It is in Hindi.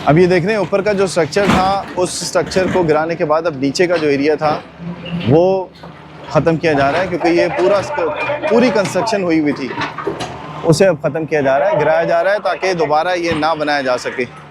अब ये देख रहे हैं ऊपर का जो स्ट्रक्चर था, उस स्ट्रक्चर को गिराने के बाद अब नीचे का जो एरिया था वो ख़त्म किया जा रहा है, क्योंकि ये पूरी कंस्ट्रक्शन हुई थी, उसे अब ख़त्म किया जा रहा है, गिराया जा रहा है ताकि दोबारा ये ना बनाया जा सके।